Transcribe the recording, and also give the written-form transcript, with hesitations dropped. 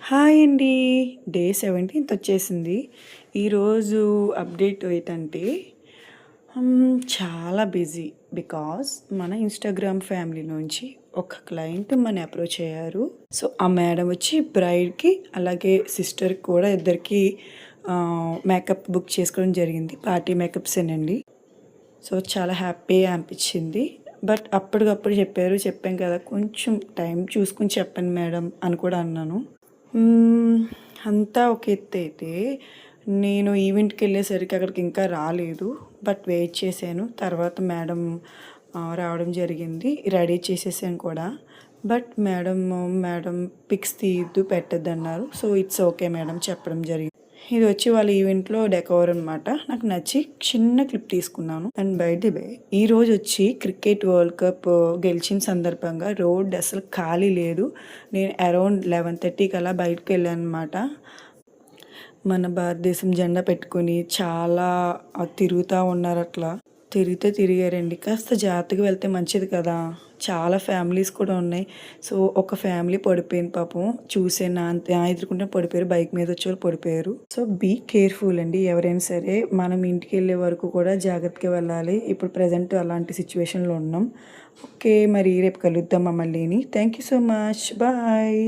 Hi అండి. Day 17th వచ్చేసింది. ఈరోజు అప్డేట్ ఏంటంటే చాలా బిజీ. బికాస్ మన ఇన్‌స్టాగ్రామ్ ఫ్యామిలీ నుంచి ఒక క్లయింట్ మన అప్రోచ్ అయ్యారు. సో, ఆ మేడం వచ్చి బ్రైడ్‌కి అలాగే సిస్టర్‌కి కూడా ఇద్దరికీ మేకప్ బుక్ చేసుకోవడం జరిగింది. పార్టీ మేకప్సేనండి. సో, చాలా హ్యాపీగా అనిపించింది. బట్ అప్పటికప్పుడు చెప్పాం కదా! కొంచెం టైం చూసుకొని చెప్పండి మేడం అని కూడా అన్నాను. హ్మ్. అంతా ఒక ఎత్తైతే, నేను ఈవెంట్‌కెళ్ళేసరికి అక్కడికి ఇంకా రాలేదు. బట్ వెయిట్ చేశాను. తర్వాత మేడం రావడం జరిగింది. రెడీ చేసేసాను కూడా. బట్ మేడం పిక్స్ తీయొద్దు, పెట్టొద్దన్నారు. సో, ఇట్స్ ఓకే మేడం చెప్పడం జరిగింది. ఇది వచ్చి వాళ్ళ ఈవెంట్‌లో డెకోర్ అనమాట. నాకు నచ్చి చిన్న క్లిప్ తీసుకున్నాను. అండ్ బై ది వే ఈరోజు వచ్చి క్రికెట్ వరల్డ్ కప్ గెలిచిన సందర్భంగా రోడ్ అసలు ఖాళీ లేదు. నేను అరౌండ్ 11:30కి అలా బయటకెళ్ళాననమాట. మన భారతదేశం జెండా పెట్టుకొని చాలా తిరుగుతా ఉన్నారట్లా. తిరిగారండి. కాస్త జాగ్రత్తగా వెళ్తే మంచిది కదా! చాలా ఫ్యామిలీస్ కూడా ఉన్నాయి. సో, ఒక ఫ్యామిలీ పడిపోయింది పాపం. చూసాను నా ఎదురుగుండా పడిపోయారు. బైక్ మీద వచ్చేవాళ్ళు పడిపోయారు. సో, బీ కేర్‌ఫుల్ అండి. ఎవరైనా సరే మనం ఇంటికెళ్ళే వరకు కూడా జాగ్రత్తగా వెళ్ళాలి. ఇప్పుడు ప్రెజెంట్ అలాంటి సిట్యుయేషన్‌లో ఉన్నాం. ఓకే. మరి రేపు కలుద్దామా మళ్ళీని. Thank you so much. Bye.